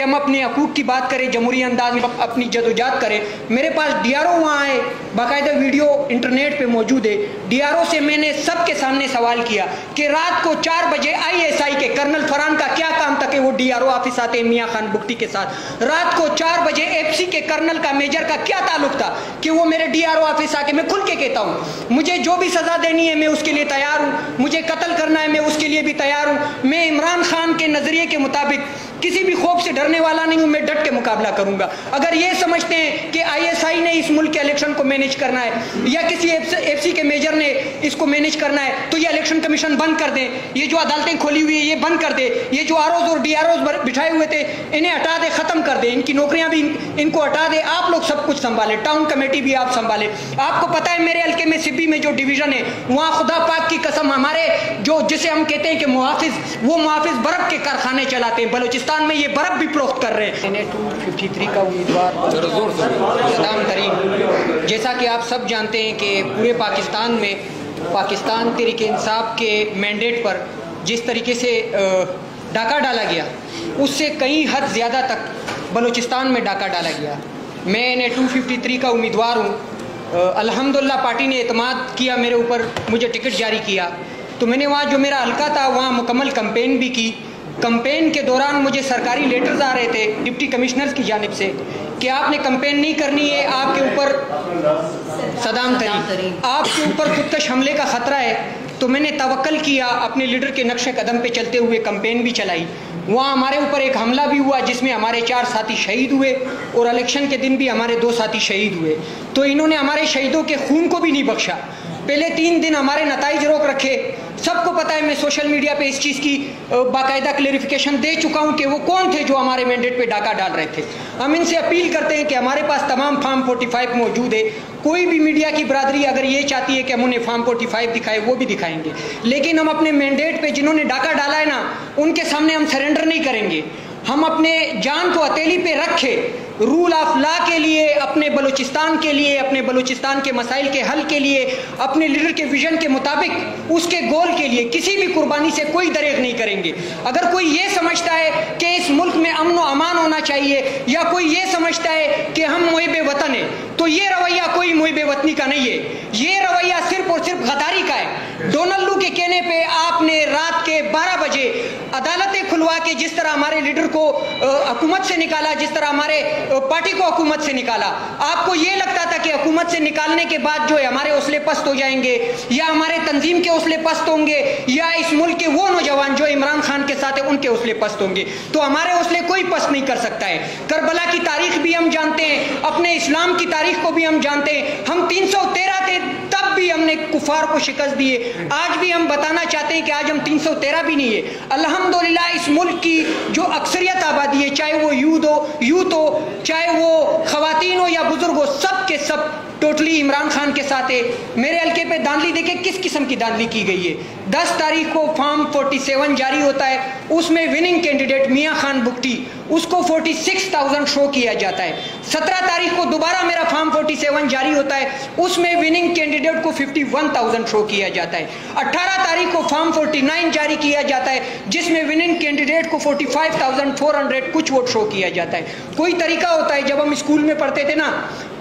ہم اپنے حقوق کی بات کریں، جمہوری انداز میں اپنی جدوجہد کریں. میرے پاس ڈی آر او وہاں آئے، باقاعدہ ویڈیو انٹرنیٹ پہ موجود ہے. ڈی آر او سے میں نے سب کے سامنے سوال کیا کہ رات کو 4 بجے ISI کے کرنل فرحان کا کیا کام تھا کہ وہ ڈی آر او آفس آتے ہیں میاں خان بگٹی کے ساتھ. رات کو 4 بجے FCC کے کرنل کا میجر کا کیا تعلق تھا کہ وہ میرے ڈی آر او آفس آ کے، میں کھل کے کہتا ہوں مجھے جو بھی سزا دینی ہے میں اس کے لیے تیار ہوں، مجھے قتل کرنا ہے میں اس کے لیے بھی تیار ہوں. میں عمران خان کے نظریے کے مطابق کسی بھی خوف سے ڈرنے والا نہیں ہوں، میں ڈٹ کے مقابلہ کروں گا. اگر یہ سمجھتے ہیں کہ ISI نے اس ملک کے الیکشن کو مینیج کرنا ہے یا کسی FCC کے میجر نے اس کو مینیج کرنا ہے تو یہ الیکشن کمیشن بند کر دیں، یہ جو عدالتیں کھولی ہوئی ہیں یہ بند کر دیں، یہ جو ROs اور DROs بٹھائے ہوئے تھے انہیں ہٹا دے، ختم کر دیں، ان کی نوکریاں بھی ان کو ہٹا دے. آپ لوگ سب کچھ سنبھالیں، ٹاؤن کمیٹی بھی آپ سنبھالیں. آپ کو پتہ ہے میرے حلقے میں سبی میں جو ڈویژن ہے وہاں خدا پاک کی قسم ہمارے جو جسے ہم کہتے ہیں کہ محافظ، وہ محافظ برف کے کارخانے چلاتے ہیں. بلوچستان میں یہ برف بھی فروخت کر رہے ہیں. 253 کا امیدوار صدام ترین. جیسا کہ آپ سب جانتے ہیں کہ پورے پاکستان میں پاکستان تحریک انصاف کے مینڈیٹ پر جس طریقے سے ڈاکہ ڈالا گیا اس سے کئی حد زیادہ تک بلوچستان میں ڈاکہ ڈالا گیا. میں 253 کا امیدوار ہوں. الحمدللہ پارٹی نے اعتماد کیا میرے اوپر، مجھے ٹکٹ جاری کیا تو میں نے وہاں جو میرا حلقہ تھا وہاں مکمل کمپین بھی کی. کمپین کے دوران مجھے سرکاری لیٹرز آ رہے تھے ڈپٹی کمشنرز کی جانب سے کہ آپ نے کمپین نہیں کرنی ہے، آپ کے اوپر صدام ترین، آپ کے اوپر خودکش حملے کا خطرہ ہے. تو میں نے توکل کیا، اپنے لیڈر کے نقش قدم پہ چلتے ہوئے کمپین بھی چلائی. وہاں ہمارے اوپر ایک حملہ بھی ہوا جس میں ہمارے 4 ساتھی شہید ہوئے اور الیکشن کے دن بھی ہمارے 2 ساتھی شہید ہوئے. تو انہوں نے ہمارے شہیدوں کے خون کو بھی نہیں بخشا. پہلے 3 دن ہمارے نتائج روک رکھے. سب کو پتہ ہے میں سوشل میڈیا پہ اس چیز کی باقاعدہ کلیریفیکیشن دے چکا ہوں کہ وہ کون تھے جو ہمارے مینڈیٹ پہ ڈاکہ ڈال رہے تھے. ہم ان سے اپیل کرتے ہیں کہ ہمارے پاس تمام فارم 45 موجود ہے. کوئی بھی میڈیا کی برادری اگر یہ چاہتی ہے کہ ہم انہیں فارم 45 دکھائے وہ بھی دکھائیں گے، لیکن ہم اپنے مینڈیٹ پہ جنہوں نے ڈاکہ ڈالا ہے نا ان کے سامنے ہم سرنڈر نہیں کریں گے. ہم اپنے جان کو ہتھیلی پہ رکھے رول آف لا کے لیے، اپنے بلوچستان کے لیے، اپنے بلوچستان کے مسائل کے حل کے لیے، اپنے لیڈر کے ویژن کے مطابق اس کے گول کے لیے کسی بھی قربانی سے کوئی دریغ نہیں کریں گے. اگر کوئی یہ سمجھتا ہے کہ اس ملک میں امن و امان ہونا چاہیے یا کوئی یہ سمجھتا ہے کہ ہم محب وطن ہیں تو یہ رویہ کوئی محب وطنی کا نہیں ہے. یہ رویہ صرف اور صرف غداری کا ہے. ڈونلڈ کے کہنے پہ آپ نے رات کے 12 بجے عدالتیں کھلوا کے جس طرح ہمارے لیڈر کو حکومت سے نکالا، جس طرح ہمارے پارٹی کو حکومت سے نکالا، آپ کو یہ لگتا تھا کہ حکومت سے نکالنے کے بعد جو ہے ہمارے حوصلے پست ہو جائیں گے یا ہمارے تنظیم کے حوصلے پست ہوں گے یا اس ملک کے وہ نوجوان جو عمران خان کے ساتھ ہیں ان کے حوصلے پست ہوں گے. تو ہمارے حوصلے کوئی پست نہیں کر سکتا ہے. کربلا کی تاریخ بھی ہم جانتے ہیں، اپنے اسلام کی تاریخ کو بھی ہم جانتے ہیں. ہم 313 تھے تب بھی ہم نے کفار کو شکست دی ہے. آج بھی ہم بتانا چاہتے ہیں کہ آج ہم 313 بھی نہیں ہے. الحمدللہ اس ملک کی جو اکثریت آبادی ہے، چاہے وہ یوتھ ہو چاہے وہ خواتین ہو یا بزرگ ہو، سب کے سب ٹوٹلی عمران خان کے ساتھ ہے. میرے حلقے پہ دھاندلی دیکھیں کس قسم کی دھاندلی کی گئی ہے. 10 تاریخ کو فارم 47 جاری ہوتا ہے، اس میں وننگ کینڈیڈیٹ میاں خان بگٹی اس کو 46,000 شو کیا جاتا ہے. 17 تاریخ کو دوبارہ میرا فارم 47 جاری ہوتا ہے، اس میں وننگ کینڈیڈیٹ کو 51,000 شو کیا جاتا ہے. 18 تاریخ کو فارم 49 جاری کیا جاتا ہے جس میں وننگ کینڈیڈیٹ کو 45,400 کچھ ووٹ شو کیا جاتا ہے. کوئی طریقہ ہوتا ہے، جب ہم اسکول میں پڑھتے تھے نا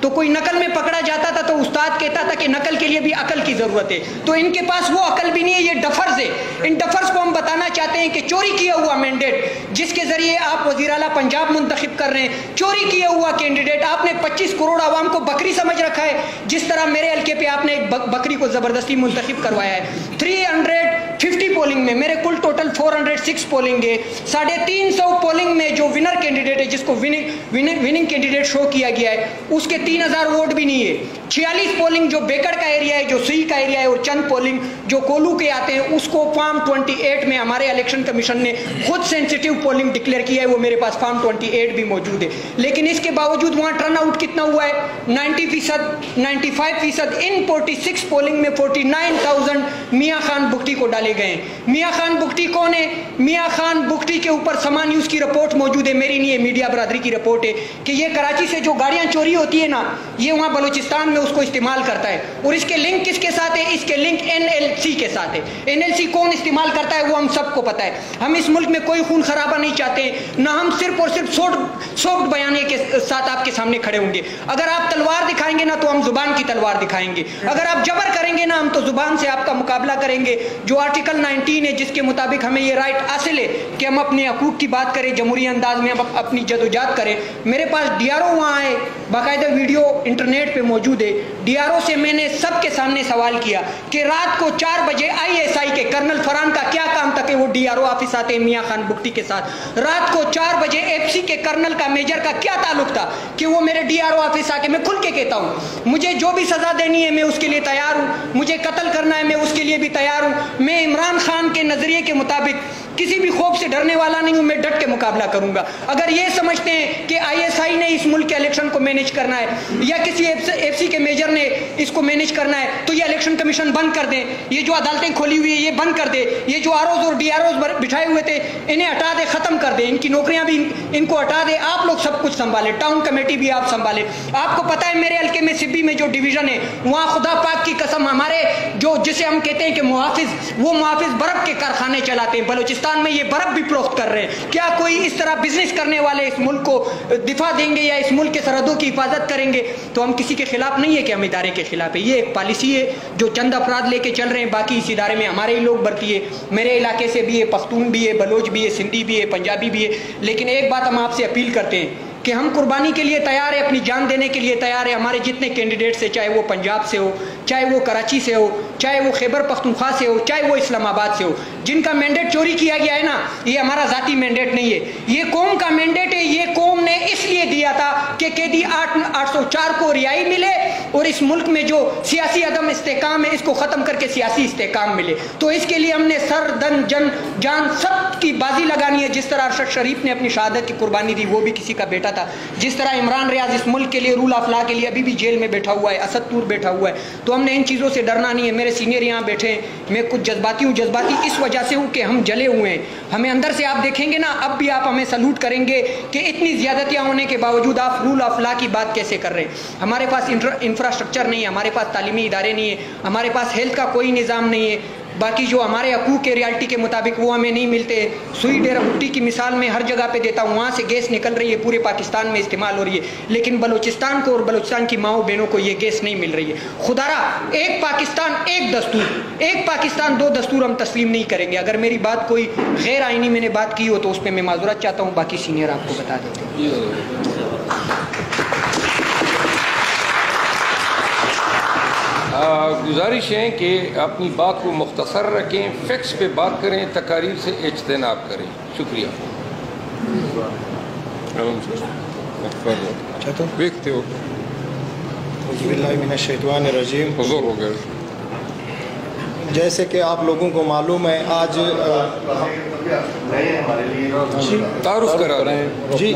تو کوئی نقل میں پکڑا جاتا تھا تو استاد کہتا تھا کہ نقل کے لیے بھی عقل کی ضرورت ہے. تو ان کے پاس وہ عقل بھی نہیں ہے، یہ ڈفرز ہے. ان ڈفرز کو ہم بتانا چاہتے ہیں کہ چوری کیا ہوا مینڈیٹ جس کے ذریعے آپ وزیر اعلیٰ پنجاب منتخب کر رہے ہیں، چوری کیا ہوا کینڈیڈیٹ. آپ نے 25 کروڑ عوام کو بکری سمجھ رکھا ہے، جس طرح میرے حلقے پہ آپ نے ایک بکری کو زبردستی منتخب کروایا ہے. 350 پولنگ میں میرے کل ٹوٹل 406 پولنگ ہے. 350 پولنگ میں جو ونر کینڈیڈیٹ ہے جس کو وننگ کینڈیڈیٹ شو کیا گیا ہے اس کے 3,000 ووٹ بھی نہیں ہے. 46 پولنگ جو بیکڑ کا ایریا ہے، جو سی کا ایریا ہے، اور چند پولنگ جو کولو کے آتے ہیں اس کو فارم 28 میں ہمارے الیکشن کمیشن نے خود سینسیٹیو پولنگ ڈکلیئر کیا ہے. وہ میرے پاس فارم 28 بھی موجود ہے. لیکن اس کے باوجود وہاں ٹرن آؤٹ کتنا ہوا ہے؟ 95%. ان 46 پولنگ میں 49,000 میاں خان بگٹی کو ڈالے گئے ہیں. میاں خان بگٹی کون ہے؟ میاں خان بگٹی کے اوپر سما نیوز کی رپورٹ موجود ہے، میری نہیں ہے، میڈیا برادری کی رپورٹ ہے کہ یہ کراچی سے جو گاڑیاں چوری ہوتی ہے نا یہ وہاں بلوچستان میں اس کو استعمال کرتا ہے. اور اس کے لنک کس کے ساتھ ہے؟ اس کے لنک NLC کے ساتھ ہے. NLC کون استعمال کرتا ہے وہ ہم سب کو پتا ہے. ہم اس ملک میں کوئی خون خرابہ نہیں چاہتے, نہ ہم صرف اور صرف سافٹ بیانے کے ساتھ آپ کے سامنے کھڑے ہوں گے. اگر آپ تلوار دکھائیں گے نا تو ہم زبان کی تلوار دکھائیں گے. اگر آپ جبر کریں گے نا ہم تو زبان سے آپ کا مقابلہ کریں گے. جو آرٹیکل 19 ہے جس کے مطابق ہمیں یہ رائٹ حاصل ہے کہ ہم اپنے حقوق کی بات کریں, جمہوری انداز میں ہم اپنی جدوجہد کریں. میرے پاس DRO وہاں ہے, باقاعدہ ویڈیو انٹرنیٹ پہ موجود ہے. DRO سے میں نے سب کے سامنے سوال کیا کہ رات کو 4 بجے ISI کے کرنل فرحان کا کیا کام تھا کہ وہ DRO آفس آتے میاں خان بگٹی کے ساتھ. رات کو 4 بجے FC کے کرنل کا میجر کا کیا تعلق تھا کہ وہ میرے DRO آفس آ کے, میں کھل کے کہتا ہوں مجھے جو بھی سزا دینی ہے میں اس کے لیے تیار ہوں, مجھے قتل کرنا ہے میں اس کے لیے بھی تیار ہوں. میں عمران خان کے نظریے کے مطابق کسی بھی خوف سے ڈرنے والا نہیں ہوں, میں ڈٹ کے مقابلہ کروں گا. اگر یہ سمجھتے ہیں کہ ISI نے اس ملک کے الیکشن کو مینیج کرنا ہے یا کسی FC کے میجر نے اس کو مینیج کرنا ہے تو یہ الیکشن کمیشن بند کر دیں, یہ جو عدالتیں کھولی ہوئی ہے یہ بند کر دے, یہ جو ROs اور DROs بٹھائے ہوئے تھے انہیں ہٹا دے, ختم کر دے, ان کی نوکریاں بھی ان کو ہٹا دے. آپ لوگ سب کچھ سنبھالیں, ٹاؤن کمیٹی بھی آپ سنبھالیں. آپ کو پتہ ہے میرے حلقے میں سبی میں جو ڈویژن ہے وہاں خدا پاک کی قسم ہمارے جو جسے ہم کہتے ہیں کہ محافظ, وہ محافظ برف کے کارخانے چلاتے ہیں. بلوچستان میں یہ برف بھی فروخت کر رہے ہیں. کیا کوئی اس طرح بزنس کرنے والے اس ملک کو دفاع دیں گے یا اس ملک کے سرحدوں کی حفاظت کریں گے؟ تو ہم کسی کے خلاف نہیں ہے کہ ہم ادارے کے خلاف ہے. یہ ایک پالیسی ہے جو چند افراد لے کے چل رہے ہیں, باقی اس ادارے میں ہمارے ہی لوگ بھرتی ہے. میرے علاقے سے بھی ہے, پختون بھی ہے, بلوچ بھی ہے, سندھی بھی ہے, پنجابی بھی ہے. لیکن ایک بات ہم آپ سے اپیل کرتے ہیں کہ ہم قربانی کے لیے تیار ہیں, اپنی جان دینے کے لیے تیار ہیں. ہمارے جتنے کینڈیڈیٹس ہیں, چاہے وہ پنجاب سے ہو, چاہے وہ کراچی سے ہو, چاہے وہ خیبر پختونخوا سے ہو, چاہے وہ اسلام آباد سے ہو, جن کا مینڈیٹ چوری کیا گیا ہے نا, یہ ہمارا ذاتی مینڈیٹ نہیں ہے, یہ قوم کا مینڈیٹ ہے. یہ قوم نے اس لیے دیا تھا کہ قیدی 804 کو رہائی ملے اور اس ملک میں جو سیاسی عدم استحکام ہے اس کو ختم کر کے سیاسی استحکام ملے. تو اس کے لیے ہم نے سر دن جان سب کی بازی لگانی ہے. جس طرح ارشد شریف نے اپنی شہادت کی قربانی دی, وہ بھی کسی کا بیٹا تھا. جس طرح عمران ریاض اس ملک کے لیے, رول آف لا کے لیے ابھی بھی جیل میں بیٹھا ہوا ہے, اسد طور بیٹھا ہوا ہے. تو ہم نے ان چیزوں سے ڈرنا نہیں ہے. میرے سینئر یہاں بیٹھے ہیں, میں کچھ جذباتی ہوں. جذباتی اس وجہ سے ہوں کہ ہم جلے ہوئے ہیں. ہمیں اندر سے آپ دیکھیں گے نا, اب بھی آپ ہمیں سلوٹ کریں گے کہ اتنی زیادتیاں ہونے کے باوجود آپ رول آف لا کی بات کیسے کر رہے ہیں. ہمارے پاس انفراسٹرکچر نہیں ہے, ہمارے پاس تعلیمی ادارے نہیں ہیں, ہمارے پاس ہیلتھ کا کوئی نظام نہیں ہے. باقی جو ہمارے حقوق کے ریالٹی کے مطابق وہ ہمیں نہیں ملتے. سوئی ڈیرہ بھٹی کی مثال میں ہر جگہ پہ دیتا ہوں, وہاں سے گیس نکل رہی ہے, پورے پاکستان میں استعمال ہو رہی ہے, لیکن بلوچستان کو اور بلوچستان کی ماؤں بہنوں کو یہ گیس نہیں مل رہی ہے. خدارا ایک پاکستان ایک دستور, ایک پاکستان دو دستور ہم تسلیم نہیں کریں گے. اگر میری بات کوئی غیر آئینی میں نے بات کی ہو تو اس پہ میں معذرت چاہتا ہوں, باقی سینئر آپ کو بتا دیتے ہیں. گزارش ہے کہ اپنی بات کو مختصر رکھیں, فیکٹس پہ بات کریں, تقاریر سے اجتناب کریں. شکریہ. دیکھتے ہو حضور ہو گئے. جیسے کہ آپ لوگوں کو معلوم ہے آج تعارف کرا رہے ہیں جی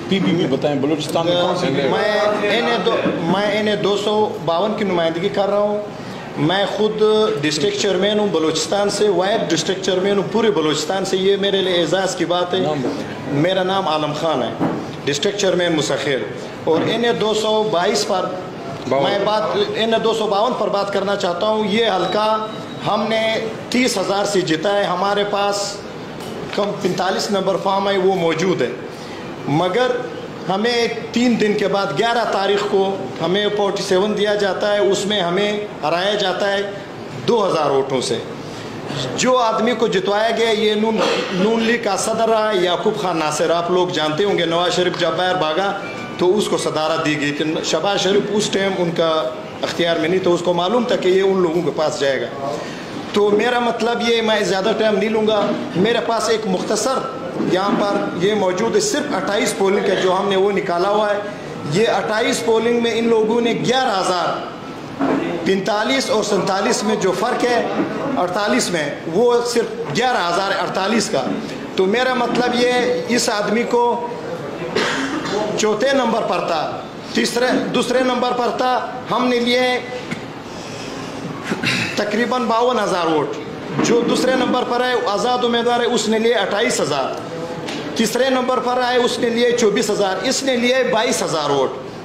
پی بی میں بتائیں بلوچستان میں کون سے میں انہیں 252 کی نمائندگی کر رہا ہوں. میں خود ڈسٹرکٹ چیئرمین ہوں بلوچستان سے, واحد ڈسٹرکٹ چیئرمین ہوں پورے بلوچستان سے. یہ میرے لیے اعزاز کی بات ہے. میرا نام عالم خان ہے, ڈسٹرکٹ چیئرمین مسخیر. اور انہیں 222 پر میں بات, انہیں 252 پر بات کرنا چاہتا ہوں. یہ حلقہ ہم نے 30,000 سے جیتا ہے. ہمارے پاس کم 45 نمبر فارم ہے وہ موجود ہے, مگر ہمیں 3 دن کے بعد 11 تاریخ کو ہمیں 47 دیا جاتا ہے. اس میں ہمیں ہرایا جاتا ہے 2000 ووٹوں سے. جو آدمی کو جتوایا گیا یہ نون لیگ کا صدر رہا یعقوب خان ناصر. آپ لوگ جانتے ہوں گے نواز شریف جب باہر بھاگا تو اس کو صدارت دی گئی تھی. شہباز شریف اس ٹائم ان کا اختیار میں نہیں, تو اس کو معلوم تھا کہ یہ ان لوگوں کے پاس جائے گا. تو میرا مطلب یہ, میں زیادہ ٹائم نہیں لوں گا. میرے پاس ایک مختصر یہاں پر یہ موجود ہے, صرف 28 پولنگ ہے جو ہم نے وہ نکالا ہوا ہے. یہ 28 پولنگ میں ان لوگوں نے 11,045 اور 47 میں جو فرق ہے 48 میں, وہ صرف 11,048 کا. تو میرا مطلب یہ اس آدمی کو چوتھے نمبر پر تھا, دوسرے نمبر پر تھا. ہم نے لیے تقریباً 52,000 ووٹ. جو دوسرے نمبر پر ہے آزاد امیدوار ہے اس نے لیے 28,000. تیسرے نمبر پر آئے اس نے لیے 24,000. اس نے لیے 22,000 ووٹ.